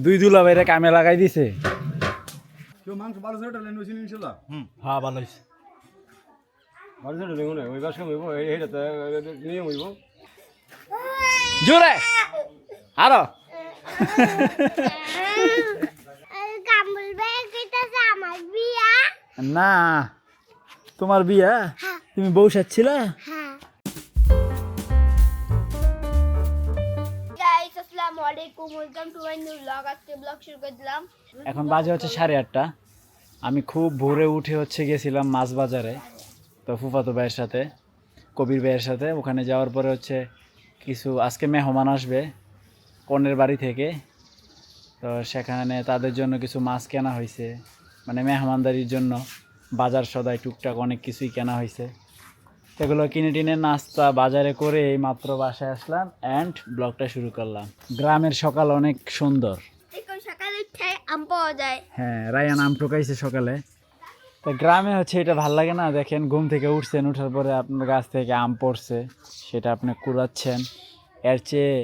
দুই দুলাভাইরে কামে লাগাই দিছে। কেউ মাংস ভালো ছেড়ে টালেন ওই ইনশাল্লাহ। হ্যাঁ ভালো হয়েছে। ভালো ছেড়ে দেখুন ওই বাস হইব এইটা তো নিয়ম হইব। জোরে আরো না তোমার বিয়া তুমি বউ সাজছিলা? এখন বাজে হচ্ছে 8:30। আমি খুব ভোরে উঠে গেছিলাম মাছ বাজারে, তো ফুফাতো ভাইয়ের সাথে, কবির ভাইয়ের সাথে। ওখানে যাওয়ার পরে কিছু আজকে মেহমান আসবে কনের বাড়ি থেকে, তো সেখানে তাদের জন্য কিছু মাছ কেনা হয়েছে, মানে মেহমানদারির জন্য বাজার সদাই টুকটাক অনেক কিছুই কেনা হয়েছে। এগুলো কিনে টিনে নাস্তা বাজারে করে এই মাত্র বাসায় আসলাম অ্যান্ড ব্লগটা শুরু করলাম। গ্রামের সকাল অনেক সুন্দর। আম পাওয়া যায়। হ্যাঁ, রায়ান আম ঠোকাইছে সকালে। তো গ্রামে এটা ভাল লাগে না? দেখেন, ঘুম থেকে উঠছেন, উঠার পরে আপনার গাছ থেকে আম পড়ছে, সেটা আপনি কুড়াচ্ছেন। এর চেয়ে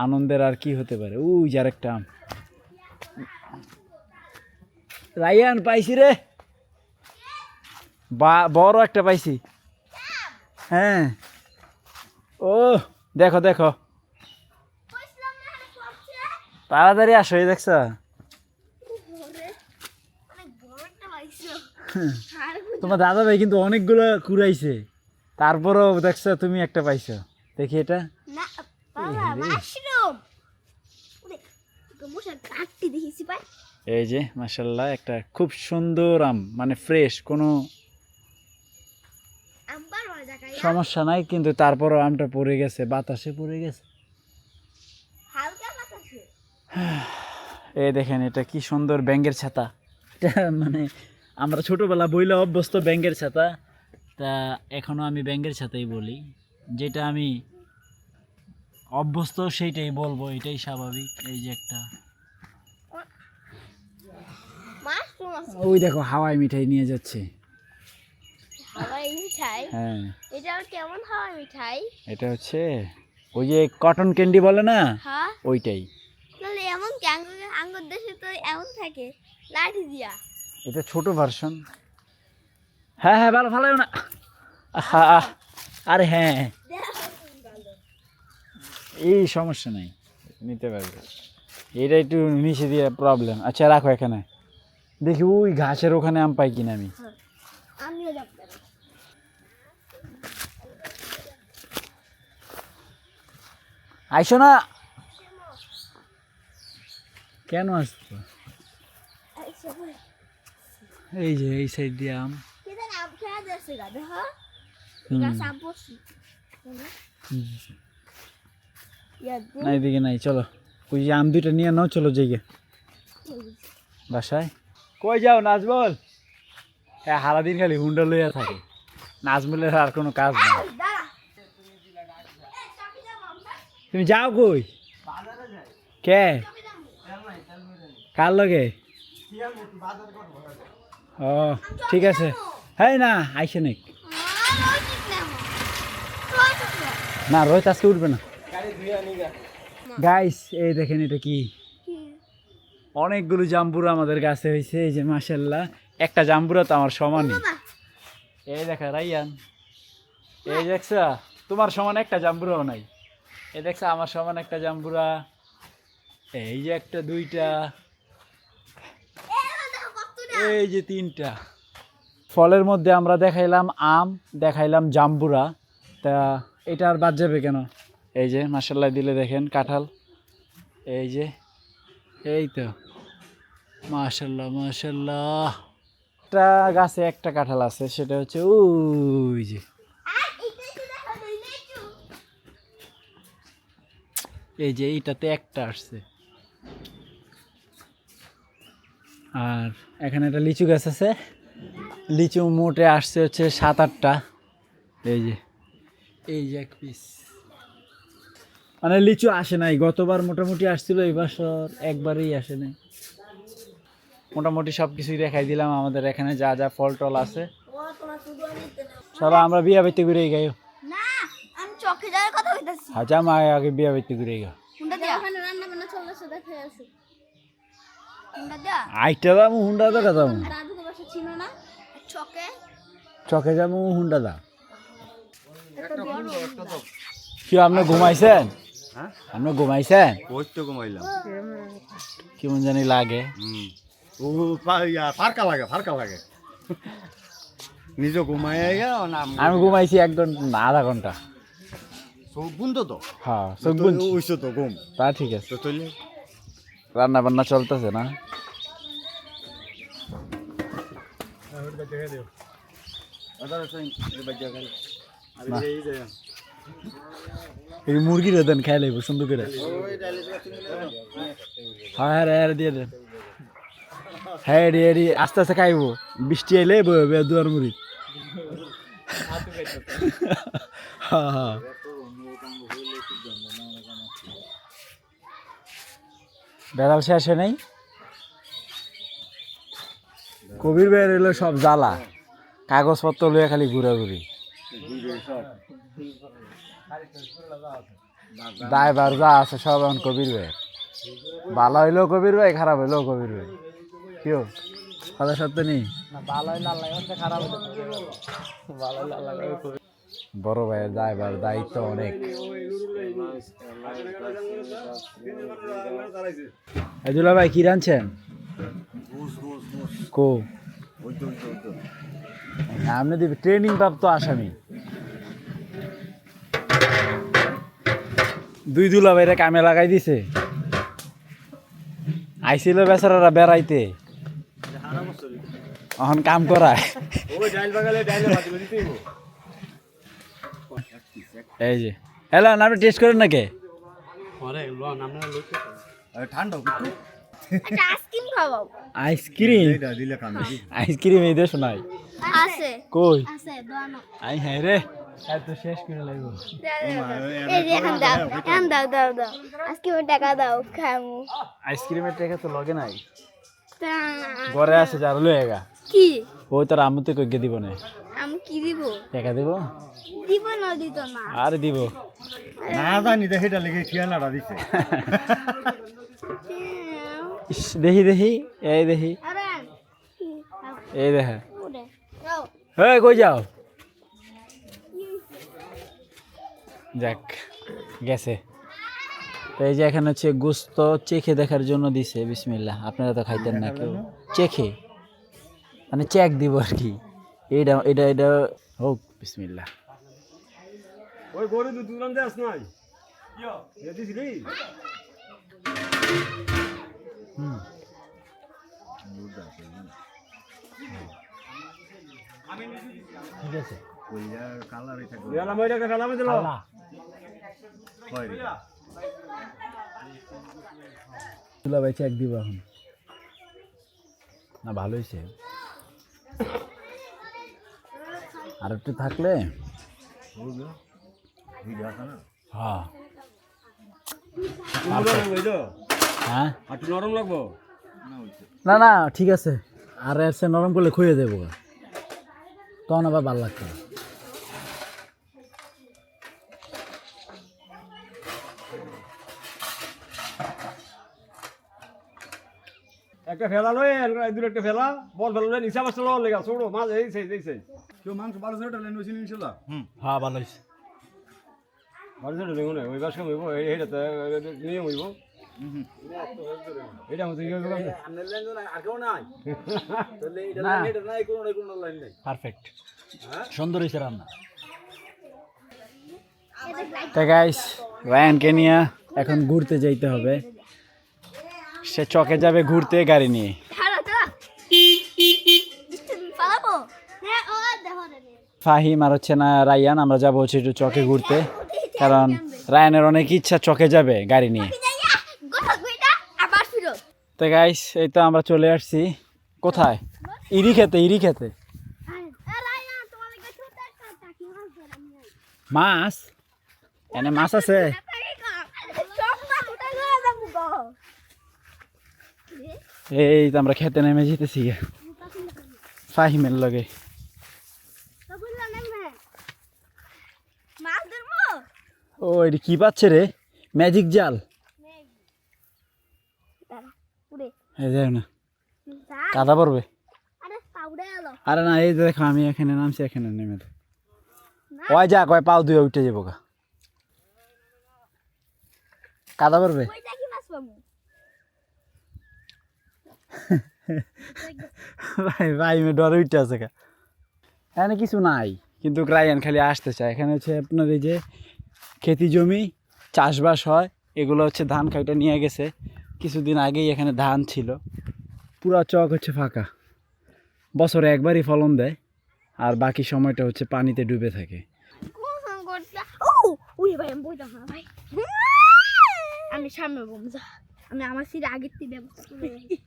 আনন্দের আর কি হতে পারে? ওই যার একটা আম রায়ান পাইছি রে, বড় একটা পাইছি। হ্যাঁ, ও দেখো দেখো, তাড়াতাড়ি আসো। এই দেখছ, তোমার দাদা ভাই কিন্তু অনেকগুলো কুড়াইছে, তারপরও দেখছো তুমি একটা পাইছো। দেখি এটা, এই যে মাশাআল্লাহ একটা খুব সুন্দর আম, মানে ফ্রেশ, কোনো সমস্যা নাই, কিন্তু তারপরও আমটা পড়ে গেছে, বাতাসে পড়ে গেছে। এই দেখেন, এটা কি সুন্দর ব্যাঙের ছাতা। এটা মানে আমরা ছোটবেলা বইলে অভ্যস্ত ব্যাঙের ছাতা, তা এখনো আমি ব্যাঙের ছাতাই বলি। যেটা আমি অভ্যস্ত সেইটাই বলবো, এটাই স্বাভাবিক। এই যে একটা, ওই দেখো হাওয়াই মিঠাই নিয়ে যাচ্ছে। হাওয়াই মিঠাই? হ্যাঁ। এটা কেমন হাওয়াই মিঠাই? এটা ওই যে কটন ক্যান্ডি বলে না, হ্যাঁ ওইটাই। তাহলে এমন কি আঙ্গুর দেশে তো এমন থাকে লাঠি দিয়া? এটা ছোট ভার্সন। হ্যাঁ হ্যাঁ, ভালো ভালো না। আরে হ্যাঁ, এই সমস্যা নাই, নিতে পারবে। এটা একটু নিচে দিয়ে প্রবলেম। আচ্ছা রাখো এখানে, দেখি ওই ঘাসের ওখানে আম পাই কিনা আমি। আমিও যাবো। আইসো না কেন আসতো? এই যে এই সাইড দিয়ে আম। না এদিকে নাই, চলো ওই যে আম দুইটা নিয়ে নাও, চলো যাইগে বাসায়। কই যাও নাজমল? হ্যাঁ, সারাদিন খালি হুন্ডা লইয়া থাকে, নাজমলের আর কোনো কাজ নেই। তুমি যাও কই? কে কার লগে? ও ঠিক আছে। হ্যাঁ না আইসে নাকি না, রোহিত আজকে উঠবে না। গাইস এই দেখেন, এটা কি? অনেকগুলো জাম্বুরা আমাদের গাছে হয়েছে। এই যে মাশাআল্লাহ, একটা জাম্বুরা তো আমার সমানই। এই দেখা রাইয়ান, এই দেখছ তোমার সমান একটা জাম্বুরাও নাই। এই দেখছ আমার সমান একটা জাম্বুরা। এই যে একটা, দুইটা, এই যে তিনটা। ফলের মধ্যে আমরা দেখাইলাম আম, দেখাইলাম জাম্বুরা, তা এটা আর বাদ যাবে কেন? এই যে মাশাআল্লাহ দিলে দেখেন কাঁঠাল, এই যে, এই তো মাশাআল্লাহ মাশাআল্লাহ। একটা গাছে একটা কাঁঠাল আছে, সেটা ওই যে, এই যে এইটাতে একটা আসছে। আর এখানে একটা লিচু গাছ আছে, লিচু মোটে আসছে 7-8টা। এই যে এক পিস, মানে লিচু আসে নাই। গতবার মোটামুটি আসছিল, এই বছর একবারই আসে নাই। মোটামুটি সব কিছুই দেখাই দিলাম আমাদের এখানে যা যা ফল টল আছে। চলো আমরা বিয়া বাড়িতে ঘুরে গাই। আচ্ছা মা আগে বিয়া বাড়িতে ঘুরে গা। হুন্ডা দেয়া আইটা যাবো হুন্ডা দা যাবো দাদুকে বাসা ছিল না চকে চকে যাবো হুন্ডা দা কি আপনি ঘুমাইছেন হ্যাঁ আপনি ঘুমাইছেন ওই তো ঘুমাইলাম কেমন জানি লাগে ও ফারকা লাগে নিজে ঘুমাই নাম আমি ঘুমাইছি 1 ঘন্টা না আধা ঘন্টা চোখ বুনতো তো হ্যাঁ চোখ বুনছি ওইসো তো ঘুম তা ঠিক আছে তো তুইলে রান্না বান্না চলতেছে না এই মুরগির দেন খাই লাগবে সুন্দর করে হ্যাঁ হ্যাঁ দিয়ে দেন হ্যাঁ এডি আস্তে আস্তে খাইবো বৃষ্টি এলে দুয়ার মুড়ি হ্যাঁ হ্যাঁ বেড়াল শেষে নেই কবির বের এলো সব জ্বালা কাগজপত্র লইয়া খালি ঘুরাঘুরি ড্রাইভার যা আছে সব এখন কবির ভাই ভালো হইলেও কবির ভাই খারাপ হইলেও কবির ভাই কেউ কথা সত্য নেই বড় ভাইয়ের ড্রাইভার দায়িত্ব অনেক দুলা ভাই কি রাঁধছেন কো আপনি দিবি ট্রেনিং প্রাপ্ত আসামি দুই দুলা ভাইরা কামে লাগাই দিছে আইছিল বেচারারা বেড়াইতে এখন কাম করায় এই যে হ্যালো আপনি টেস্ট করেন নাকি ঠান্ডা একটা আইসক্রিম খাওয়াও আইসক্রিম দিলে কামে আইসক্রিম এই দেশ নাই আছে কই আছে দোয়ানো আই হ্যাঁ রে এত শেষ করে লাগবো এই যে এখন দাও আইসক্রিমের টাকা দাও খামু আইসক্রিমের টাকা তো লগে নাই ঘরে আছে যার লয়েগা কি ওই তোর আম্মুতে কইকে দিব না আমি কি দিব টাকা দিব দিব না দিত না আর দিব না জানি দেখেটা লেগে ঠিয়ানাটা দিছে ইস, দেখি এই দেখি আরে এই দেখে ওরে যাও এই কই যাও যাক গেছে তো এই যে এখানে হচ্ছে গোস্ত চেখে দেখার জন্য দিছে বিসমিল্লাহ আপনারা তো খাইতেন না কেউ চেখে মানে চেক দিব আর কি এটা হোক বিসমিল্লাহ ওই গরু দুধ দুলাম দেস নাই ইয়ো দিছিলি ঠিক আছে কইয়ার কালারই থাকে ইয়ালা মইরা কালামে দিলো আল্লাহ হয় রে তুলা ভাই চেক দিব এখন না ভালো হয়েছে আর একটু থাকলে হ্যাঁ হ্যাঁ একটু নরম লাগবো না না ঠিক আছে আর এর সে নরম করলে খুঁয়ে দেবো তখন আবার ভালো লাগতো না। একটা ফেলা লই দূর একটা ফেলা বল ফেলা লই নিচা মাছ লওয়ার লেগা ছোড়ো মাছ এই সেই কেউ মাংস 1200 টাকা লেন হইছিল ইনশাআল্লাহ হ্যাঁ ভালো হয়েছে 1200 টাকা লেন ওই বাস কম হইব এইটা তো নিয়ম হইব এটা মত কি হবে আমনে লেন না আর কেউ নাই তাহলে এটা নাই কোনো লাইন নাই পারফেক্ট সুন্দর হয়েছে রান্না তো গাইস রায়ানকে নিয়ে এখন ঘুরতে যাইতে হবে সে চকে যাবে ঘুরতে গাড়ি নিয়ে পালাবো হ্যাঁ ও দেখো রে ফাহিম আর হচ্ছে না রায়ান আমরা যাবো হচ্ছে একটু চকে ঘুরতে কারণ রায়ানের অনেক ইচ্ছা চকে যাবে গাড়ি নিয়ে আবার ফিরো তো গাইস এই তো আমরা চলে আসছি কোথায় ইরি খেতে মাছ এনে মাছ আছে এই তো আমরা খেতে নেমে যেতেছি ফাহিমের লগে ও এটি কি পাচ্ছে রে ম্যাজিক জাল এই যাই না যা। কাদা পড়বে। আরে পাউডে এলো আরে না এই যে দেখো আমি এখানে নামছি এখানে নেমে দেখ না ওই যা কয় পাও দুই উঠে যাবো গা কাদা পড়বে। কইটা কি মাছ পামু ভাই ভাই মে ডরে উঠে আছে গা এখানে কিছু নাই কিন্তু রায়ান খালি আসতে চায়। এখানে হচ্ছে আপনার এই যে খেতি জমি চাষবাস হয় এগুলো হচ্ছে ধান খাইটা নিয়ে গেছে কিছুদিন আগেই এখানে ধান ছিল পুরা চক হচ্ছে ফাঁকা বছরে একবারই ফলন দেয় আর বাকি সময়টা হচ্ছে পানিতে ডুবে থাকে। কোন করতে ও উই ভাই আমি বইতাম না ভাই আমি সামনে বম যা আমি আমার সিরে আগের থেকে ব্যবস্থা করে রাখি।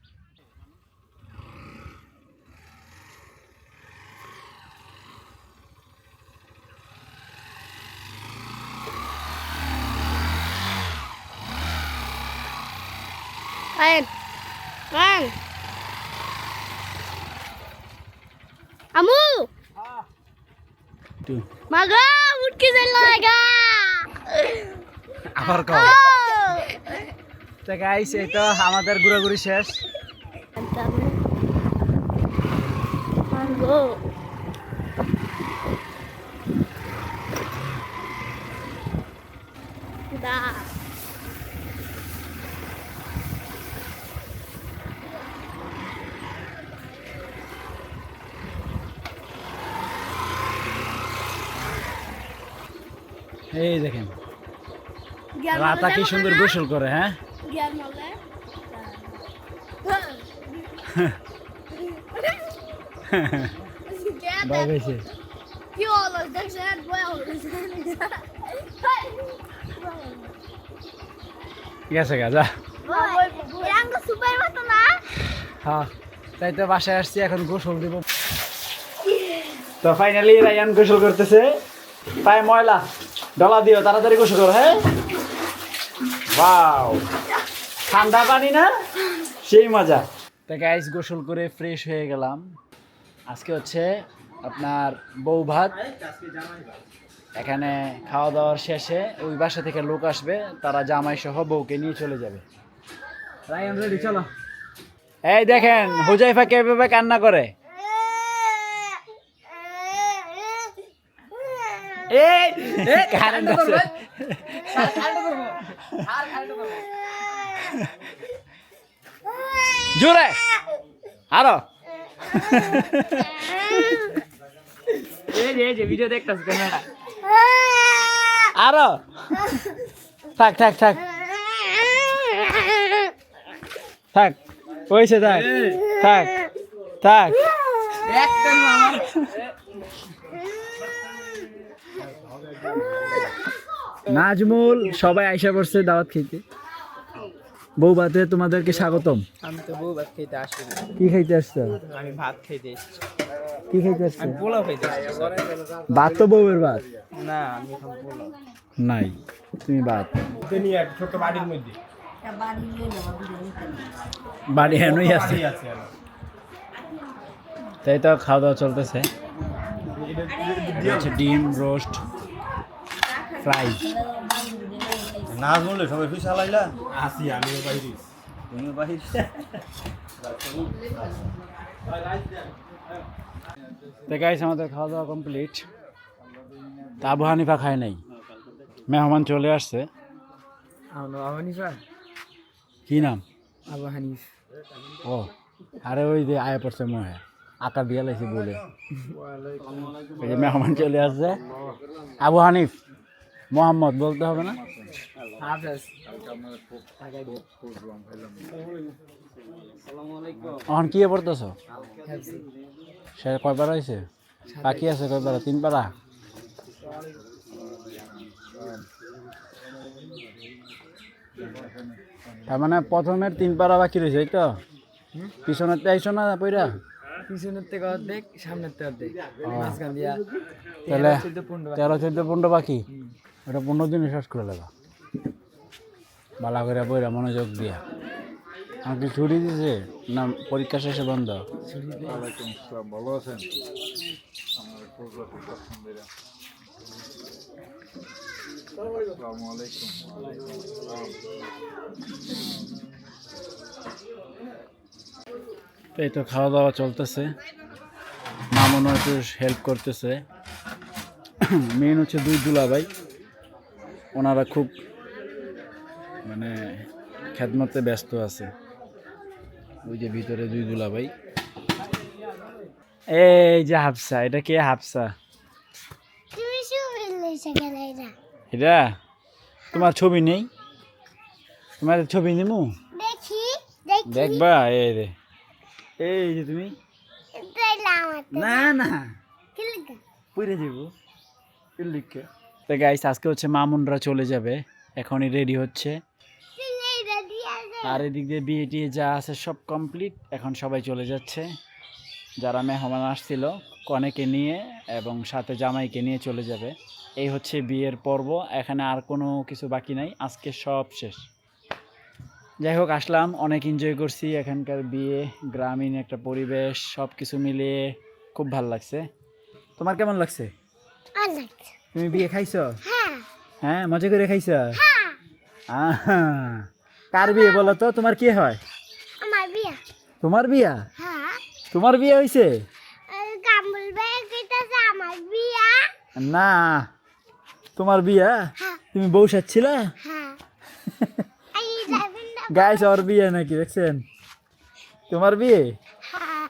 Ryan, Ryan, Amu, একটু maga, uठ के चल लगा। আবার কও তো গাইস এই তো আমাদের ঘোরাঘুরি শেষ। Mango. Da. এই দেখেন রাতা কি সুন্দর গোসল করে হ্যাঁ Gian male. ভয় পেয়েছে কি হলো দেখছেন ভয় হলো গেছে গা যা এরাঙ্গ সুপার মতো না হ্যাঁ তাই তো বাসায় আসছি এখন গোসল দিব। তো ফাইনালি রায়ান গোসল করতেছে পায়ে ময়লা ডলা দিও তাড়াতাড়ি গোসল করো হ্যাঁ ওয়াও ঠান্ডা পানি না সেই মজা। তো গাইস গোসল করে ফ্রেশ হয়ে গেলাম। আজকে হচ্ছে আপনার বউ ভাত এখানে খাওয়া দাওয়ার শেষে ওই বাসা থেকে লোক আসবে তারা জামাই সহ বউকে নিয়ে চলে যাবে। রায়ান রেডি চলো। এই দেখেন হুজাইফা কিভাবে কান্না করে এই কারেন্ট আছে জোরে আরো এই যে ভিডিও দেখতাছ ক্যামেরা আরো থাক থাক থাক থাক হয়েছে থাক থাক থাক একটা আমার নাজমুল সবাই আইসা পড়ছে দাওয়াত খেতে বউ ভাতে তোমাদেরকে স্বাগতম। আমি তো বউ ভাত খেতে আসি না কি খাইতে আসছো আমি ভাত খাইতে এসেছি কি খাইতে আসছো আমি পোলাও খাইতে এসেছি ভাত তো বউয়ের ভাত না আমি এখন পোলাও নাই তুমি ভাত নিয়ে এক ছোট্ট বাড়ির মধ্যে বাড়ি হেনই আছে আছে তাই তো খাওয়া দাওয়া চলতেছে হচ্ছে ডিম রোস্ট ফ্রাই নাচ বললে সবাই ফিস হালাইলা আসি আমিও বাইরে তুমিও বাইরে তো গাইস আমাদের খাওয়া দাওয়া কমপ্লিট তা আবু হানিফা খায় নাই মেহমান চলে আসছে। আবু হানিফা কি নাম আবু হানিফ ও আরে ওই যে আয়া পড়ছে মহে আকার দিয়ে লাইছি বলে এই যে মেহমান চলে আসছে আবু হানিফ মোহাম্মদ বলতে হবে না হাফেজ এখন কি পড়তেছ সে কয়বার হয়েছে বাকি আছে কয়বার 3 পারা তার মানে প্রথমের 3 পারা বাকি রয়েছে এই তো পিছনের আইসো না পইরা পিছনের থেকে অর্ধেক সামনের থেকে অর্ধেক মাঝখান দিয়া তাহলে 13 14 13 14 বাকি ওটা 15 দিনে শেষ করে লাগা ভালো করে বইরা মনোযোগ দিয়া আমাকে ছুটি দিছে না পরীক্ষা শেষে বন্ধ ভালো আছেন আসসালামু আলাইকুম তো এই তো খাওয়া দাওয়া চলতেছে, মামুনও একটু হেল্প করতেছে। মেন হচ্ছে দুই দুলাভাই, ওনারা খুব মানে খেদমতে ব্যস্ত আছে। ওই যে ভিতরে দুই দুলাভাই। এই যে হাফসা, এটা কে হাফসা? তুমি ছবি লইছো কেন এটা? এটা তোমার ছবি নেই? তোমার ছবি নিমু? দেখি দেখি দেখবা? এই রে, এই যে তুমি। দিলাম না না, ক্লিক পড়ে যাবো লিখে। তো গাইস, আজকে হচ্ছে মামুনরা চলে যাবে, এখনই রেডি হচ্ছে। এইটা দিয়া দে। আর এদিক দিয়ে বিয়ে টিয়ে যা আছে সব কমপ্লিট, এখন সবাই চলে যাচ্ছে। যারা মেহমান আসছিল কনেকে নিয়ে এবং সাথে জামাইকে নিয়ে চলে যাবে। এই হচ্ছে বিয়ের পর্ব, এখানে আর কোনো কিছু বাকি নাই, আজকে সব শেষ। যাই হোক, আসলাম, অনেক এনজয় করছি। এখানকার বিয়ে, গ্রামীণ একটা পরিবেশ, সব কিছু মিলিয়ে খুব ভালো লাগছে। তোমার কেমন লাগছে? অনেক তুমি বিয়ে খাইছো? হ্যাঁ হ্যাঁ, মজা করে খাইছো? হ্যাঁ আহা, কার বিয়ে বলো তো? তোমার কি হয়? আমার বিয়া তোমার বিয়া? হ্যাঁ তোমার বিয়ে হয়েছে? কামল ভাই কইতাছে আমার বিয়া না, তোমার বিয়া? হ্যাঁ তুমি বউ সাজছিলা? হ্যাঁ এই যাবেন না গাইস, ওর বিয়ে নাকি, দেখছেন? তোমার বিয়ে? হ্যাঁ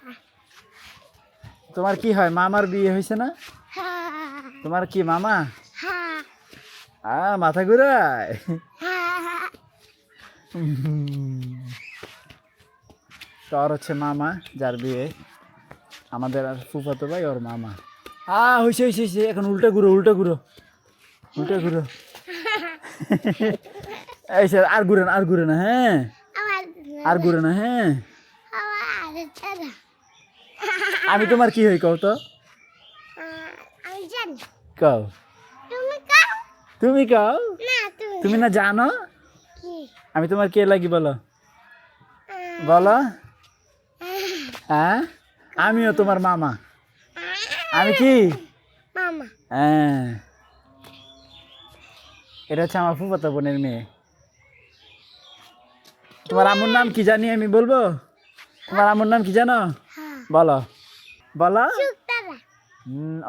তোমার কি হয়? মামার বিয়ে হয়েছে না? হ্যাঁ তোমার কি মামা? হ্যাঁ মাথা ঘুরায়। হ্যাঁ তো আর হচ্ছে মামা, যার বিয়ে, আমাদের আর ফুফাতো ভাই ওর মামা। হয়েছে হয়েছে হয়েছে, এখন উল্টা ঘুরো উল্টা ঘুরো উল্টা ঘুরো। এই স্যার, আর ঘুরে না, আর ঘুরে না, হ্যাঁ, আমার আর ঘুরে না, হ্যাঁ। আমার ছাড়া আমি তোমার কি হই কও তো? আমি জানি কও, তুমি কাও তুমি কও। না তুমি তুমি না জানো কি আমি তোমার কে লাগি, বলো বলো। হ্যাঁ, আমিও তোমার মামা। আমি কি? মামা হ্যাঁ, এটা হচ্ছে আমার ফুফাতো বোনের মেয়ে। তোমার আম্মুর নাম কি জানি আমি বলবো? তোমার আম্মুর নাম কি জানো? হ্যাঁ বলো বলো। শুক্তারা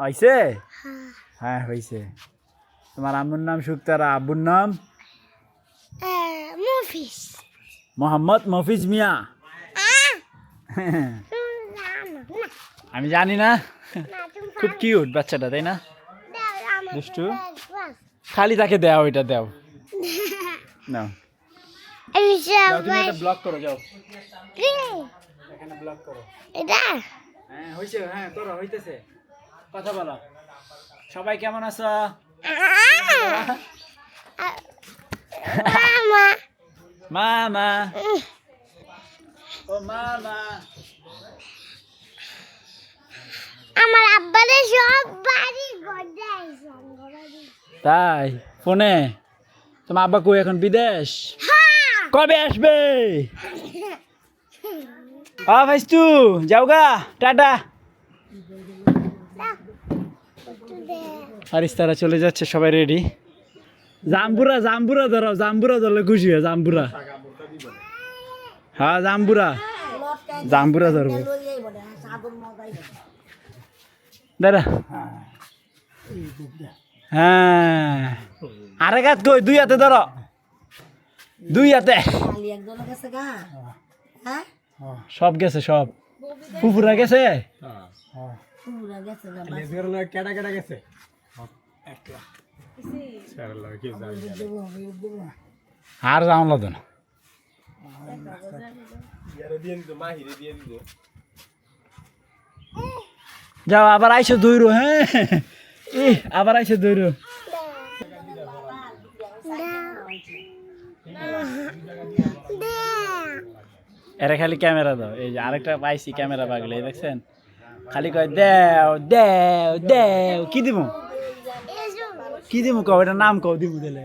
হয়েছে? হ্যাঁ হ্যাঁ হয়েছে। তোমার আম্মুর নাম শুক্তারা, আব্বুর নাম মুভিস মোহাম্মদ মফিজ মিয়া। তুমি জানো না আমি জানি না। না তুমি খুব কিউট বাচ্চাটা, তাই না? দাও আমার দুষ্টু। খালি তাকে দেও, ওইটা দেও। নাও, এই যাও, তুমি সবাই এটা ব্লক করো, যাও কি এখানে ব্লক করো। এটা হ্যাঁ হয়েছে, হ্যাঁ করো, হইতেছে। কথা বলো, সবাই কেমন আছো? মামা মামা, ও মামা। আমার আব্বারে সব বাড়ি গড়াই তাই? ফোনে? তোমার আব্বা কই এখন? বিদেশ? হ্যাঁ কবে আসবে? ভাইস্তু, যাও গা, টাটা। আরিস্তারা চলে যাচ্ছে, সবাই রেডি। জাম্বুরা জাম্বুরা ধরো, জাম্বুরা ধরলে খুশি হয়, জাম্বুরা। হ্যাঁ, জাম্বুরা জাম্বুরা ধরবো। দাঁড়া, হ্যাঁ, আরেক হাত কই? দুই হাতে ধরো, দুই হাতে। সব গেছে, সব পুকুরা গেছে। কেটা কেটা গেছে আর যাওয়া লাগতো না। যাও, আবার আইসো দৌড়ো। হ্যাঁ, আবার আইসো দৌড়ো। এরা খালি ক্যামেরা দাও। এই যে আরেকটা পাইছি ক্যামেরা পাগলে, দেখছেন? খালি কয় দেও দেও দেও। কি দিব? কি দিব কও? এটা নাম কও, দিব দিলে।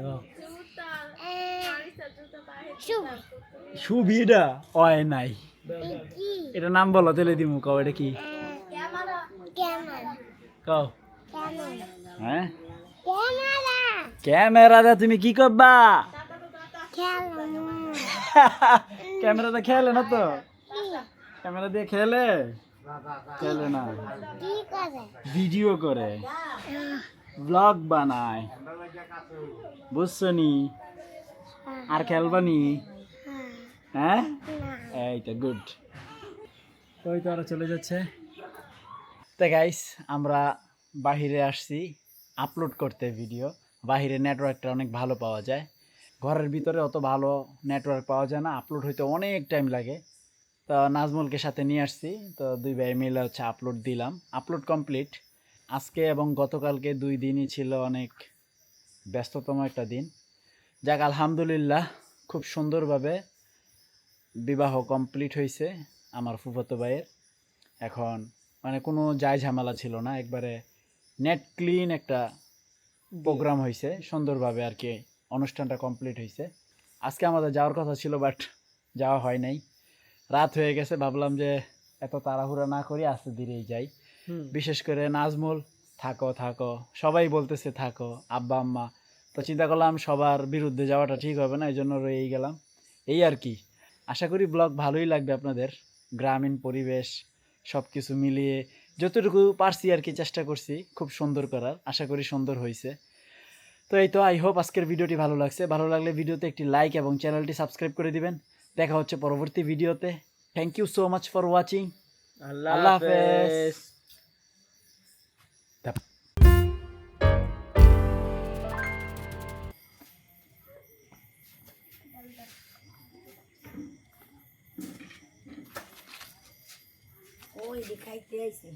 সুবিধা হয় নাই, এটা নাম বলো তাহলে দিব। কও এটা কি? কও। হ্যাঁ, ক্যামেরাটা তুমি কি করবা? ক্যামেরাটা খেয়ালে না তো। ক্যামেরা দিয়ে খেলে খেলে না, কি করে ভিডিও করে, ব্লগ বানায়, বুঝছো নি? আর খেলবানি? হ্যাঁ, এইটা গুড। ওই তো ওরা চলে যাচ্ছে। তো গাইস, আমরা বাহিরে আসছি আপলোড করতে ভিডিও। বাহিরে নেটওয়ার্কটা অনেক ভালো পাওয়া যায়, ঘরের ভিতরে অত ভালো নেটওয়ার্ক পাওয়া যায় না, আপলোড হইতে অনেক টাইম লাগে। তো নাজমুলকে সাথে নিয়ে আসছি, তো দুই ভাই মিলে হচ্ছে আপলোড দিলাম। Upload complete. আজকে এবং গতকালকে 2 দিনই ছিল অনেক ব্যস্ততম একটা দিন। যাক, আলহামদুলিল্লাহ খুব সুন্দরভাবে বিবাহ কমপ্লিট হয়েছে আমার ফুফাতো ভাইয়ের। এখন মানে কোনো যায় ঝামেলা ছিল না, একবারে নেট ক্লিন একটা প্রোগ্রাম হয়েছে সুন্দরভাবে আর কি। অনুষ্ঠানটা কমপ্লিট হয়েছে। আজকে আমাদের যাওয়ার কথা ছিল, বাট যাওয়া হয় নাই, রাত হয়ে গেছে। ভাবলাম যে এত তাড়াহুড়া না করি, আস্তে ধীরেই যাই। বিশেষ করে নাজমুল, থাকো থাকো, সবাই বলতেছে থাকো, আব্বা আম্মা। তো চিন্তা করলাম সবার বিরুদ্ধে যাওয়াটা ঠিক হবে না, এই জন্য রয়েই গেলাম। এই আর কি। আশা করি ব্লগ ভালোই লাগবে আপনাদের। গ্রামীণ পরিবেশ সব কিছু মিলিয়ে যতটুকু পারছি আর কি চেষ্টা করছি খুব সুন্দর করার। আশা করি সুন্দর হয়েছে। তো এই তো, আই হোপ আজকের ভিডিওটি ভালো লাগছে। ভালো লাগলে ভিডিওতে একটি লাইক এবং চ্যানেলটি সাবস্ক্রাইব করে দিবেন। দেখা হচ্ছে পরবর্তী ভিডিওতে। Thank you so much for watching. আল্লাহ হাফেজ। ওই দেখাইতে আইছে